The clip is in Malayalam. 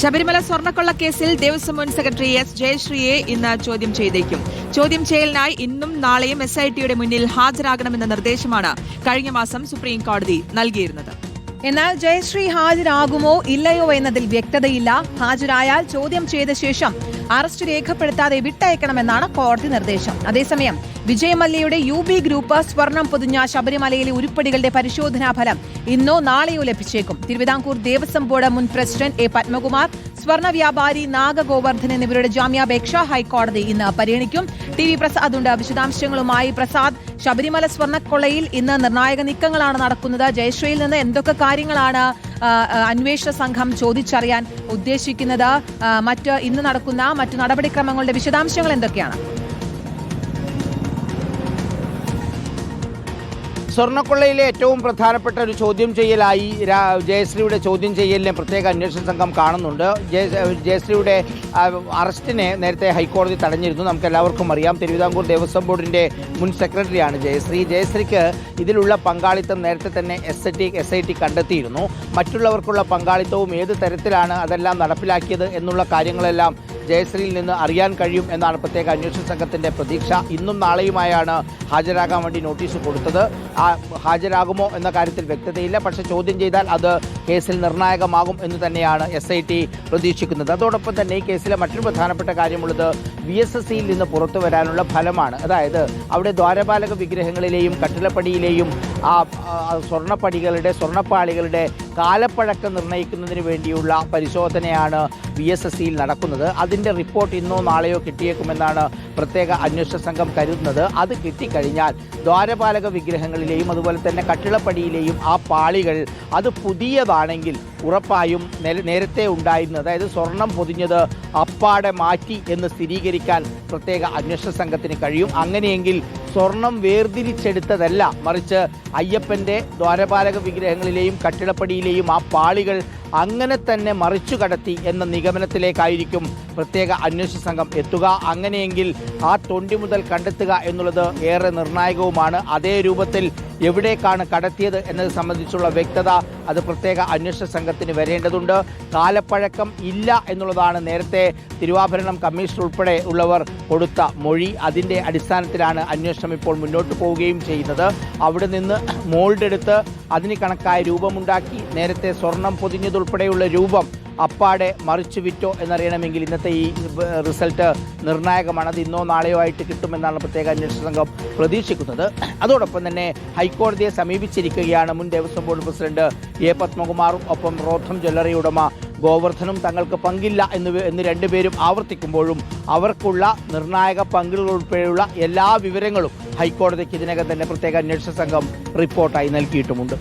ശബരിമല സ്വർണ്ണക്കൊള്ള കേസിൽ ദേവസ്വം മുൻ സെക്രട്ടറി എസ് ജയശ്രീയെ ഇന്ന് ചോദ്യം ചെയ്തേക്കും. ചോദ്യം ചെയ്യലിനായി ഇന്നും നാളെയും SITയുടെ മുന്നിൽ ഹാജരാകണമെന്ന നിർദ്ദേശമാണ് കഴിഞ്ഞ മാസം സുപ്രീം കോടതി നൽകിയിരുന്നത്. എന്നാൽ ജയശ്രീ ഹാജരാകുമോ ഇല്ലയോ എന്നതിൽ വ്യക്തതയില്ല. ഹാജരായാൽ ചോദ്യം ചെയ്ത ശേഷം അറസ്റ്റ് രേഖപ്പെടുത്താതെ വിട്ടയക്കണമെന്നാണ് കോടതി നിർദ്ദേശം. അതേസമയം വിജയ് മല്യയുടെ UB ഗ്രൂപ്പ് സ്വർണം പൊതിഞ്ഞ ശബരിമലയിലെ ഉരുപ്പടികളുടെ പരിശോധനാ ഫലം ഇന്നോ നാളെയോ ലഭിച്ചേക്കും. തിരുവിതാംകൂർ ദേവസ്വം ബോർഡ് മുൻ പ്രസിഡന്റ് A പത്മകുമാർ, സ്വർണ്ണ വ്യാപാരി നാഗഗോവർദ്ധൻ എന്നിവരുടെ ജാമ്യാപേക്ഷ ഹൈക്കോടതി ഇന്ന് പരിഗണിക്കും. TV പ്രസാദ് ഉണ്ട് വിശദാംശങ്ങളുമായി. പ്രസാദ്, ശബരിമല സ്വർണ്ണക്കൊള്ളയിൽ ഇന്ന് നിർണായക നീക്കങ്ങളാണ് നടക്കുന്നത്. ജയശ്രീയിൽ നിന്ന് എന്തൊക്കെ കാര്യങ്ങളാണ് അന്വേഷണ സംഘം ചോദിച്ചറിയാൻ ഉദ്ദേശിക്കുന്നത്? ഇന്ന് നടക്കുന്ന മറ്റു നടപടിക്രമങ്ങളുടെ വിശദാംശങ്ങൾ എന്തൊക്കെയാണ്? സ്വർണ്ണക്കൊള്ളയിലെ ഏറ്റവും പ്രധാനപ്പെട്ട ഒരു ചോദ്യം ചെയ്യലായി ജയശ്രീയുടെ ചോദ്യം ചെയ്യലിനെ പ്രത്യേക അന്വേഷണ സംഘം കാണുന്നുണ്ട്. ജയശ്രീയുടെ അറസ്റ്റിനെ നേരത്തെ ഹൈക്കോടതി തടഞ്ഞിരുന്നു. നമുക്കെല്ലാവർക്കും അറിയാം, തിരുവിതാംകൂർ ദേവസ്വം ബോർഡിൻ്റെ മുൻ സെക്രട്ടറിയാണ് ജയശ്രീ. ജയശ്രീക്ക് ഇതിലുള്ള പങ്കാളിത്തം നേരത്തെ തന്നെ SIT കണ്ടെത്തിയിരുന്നു. മറ്റുള്ളവർക്കുള്ള പങ്കാളിത്തവും ഏത് തരത്തിലാണ് അതെല്ലാം നടപ്പിലാക്കിയത് എന്നുള്ള കാര്യങ്ങളെല്ലാം ജയശ്രീയിൽ നിന്ന് അറിയാൻ കഴിയും എന്നാണ് പ്രത്യേക അന്വേഷണ സംഘത്തിൻ്റെ പ്രതീക്ഷ. ഇന്നും നാളെയുമായാണ് ഹാജരാകാൻ വേണ്ടി നോട്ടീസ് കൊടുത്തത്. ഹാജരാകുമോ എന്ന കാര്യത്തിൽ വ്യക്തതയില്ല. പക്ഷേ ചോദ്യം ചെയ്താൽ അത് കേസിൽ നിർണായകമാകും എന്ന് തന്നെയാണ് SIT പ്രതീക്ഷിക്കുന്നത്. അതോടൊപ്പം തന്നെ ഈ കേസിലെ മറ്റൊരു പ്രധാനപ്പെട്ട കാര്യമുള്ളത് VSSയിൽ നിന്ന് പുറത്തു വരാനുള്ള ഫലമാണ്. അതായത് അവിടെ ദ്വാരപാലക വിഗ്രഹങ്ങളിലെയും കട്ടിളപ്പടിയിലെയും സ്വർണ്ണപ്പാളികളുടെ കാലപ്പഴക്കം നിർണ്ണയിക്കുന്നതിന് വേണ്ടിയുള്ള പരിശോധനയാണ് VSSയിൽ നടക്കുന്നത്. അതിൻ്റെ റിപ്പോർട്ട് ഇന്നോ നാളെയോ കിട്ടിയേക്കുമെന്നാണ് പ്രത്യേക അന്വേഷണ സംഘം കരുതുന്നത്. അത് കിട്ടിക്കഴിഞ്ഞാൽ ദ്വാരപാലക വിഗ്രഹങ്ങളിലെയും അതുപോലെ തന്നെ കട്ടിളപ്പടിയിലെയും ആ പാളികൾ അത് പുതിയതാണെങ്കിൽ ഉറപ്പായും നേരത്തെ ഉണ്ടായിരുന്നത്, അതായത് സ്വർണം പൊതിഞ്ഞത് അപ്പാടെ മാറ്റി എന്ന് സ്ഥിരീകരിക്കാൻ പ്രത്യേക അന്വേഷണ സംഘത്തിന് കഴിയും. അങ്ങനെയെങ്കിൽ സ്വർണം വേർതിരിച്ചെടുത്തതല്ല, മറിച്ച് അയ്യപ്പൻ്റെ ദ്വാരപാലക വിഗ്രഹങ്ങളിലെയും കട്ടിളപ്പടിയിലെയും ആ പാളികൾ അങ്ങനെ തന്നെ മറിച്ചു കടത്തി എന്ന നിഗമനത്തിലേക്കായിരിക്കും പ്രത്യേക അന്വേഷണ സംഘം എത്തുക. അങ്ങനെയെങ്കിൽ ആ തൊണ്ടി മുതൽ കണ്ടെത്തുക എന്നുള്ളത് ഏറെ നിർണായകവുമാണ്. അതേ രൂപത്തിൽ എവിടേക്കാണ് കടത്തിയത് എന്നത് സംബന്ധിച്ചുള്ള വ്യക്തത അത് പ്രത്യേക അന്വേഷണ സംഘത്തിന് വരേണ്ടതുണ്ട്. കാലപ്പഴക്കം ഇല്ല എന്നുള്ളതാണ് നേരത്തെ തിരുവാഭരണം കമ്മീഷണർ ഉൾപ്പെടെ ഉള്ളവർ കൊടുത്ത മൊഴി. അതിൻ്റെ അടിസ്ഥാനത്തിലാണ് അന്വേഷണം ഇപ്പോൾ മുന്നോട്ട് പോവുകയും ചെയ്യുന്നത്. അവിടെ നിന്ന് മോൾഡ് എടുത്ത് അതിന് കണക്കായ രൂപമുണ്ടാക്കി നേരത്തെ സ്വർണം പൊതിഞ്ഞതുൾപ്പെടെയുള്ള രൂപം അപ്പാടെ മറിച്ചു വിറ്റോ എന്നറിയണമെങ്കിൽ ഇന്നത്തെ ഈ റിസൾട്ട് നിർണായകമാണ്. അത് ഇന്നോ നാളെയോ ആയിട്ട് കിട്ടുമെന്നാണ് പ്രത്യേക അന്വേഷണ സംഘം പ്രതീക്ഷിക്കുന്നത്. അതോടൊപ്പം തന്നെ ഹൈക്കോടതിയെ സമീപിച്ചിരിക്കുകയാണ് മുൻ ദേവസ്വം ബോർഡ് പ്രസിഡന്റ് A പത്മകുമാറും ഒപ്പം റോഥം ജ്വല്ലറി ഉടമ ഗോവർദ്ധനും. തങ്ങൾക്ക് പങ്കില്ല എന്ന് രണ്ടുപേരും ആവർത്തിക്കുമ്പോഴും അവർക്കുള്ള നിർണായക പങ്കുകൾ ഉൾപ്പെടെയുള്ള എല്ലാ വിവരങ്ങളും ഹൈക്കോടതിക്ക് ഇതിനകം തന്നെ പ്രത്യേക അന്വേഷണ സംഘം റിപ്പോർട്ടായി നൽകിയിട്ടുമുണ്ട്.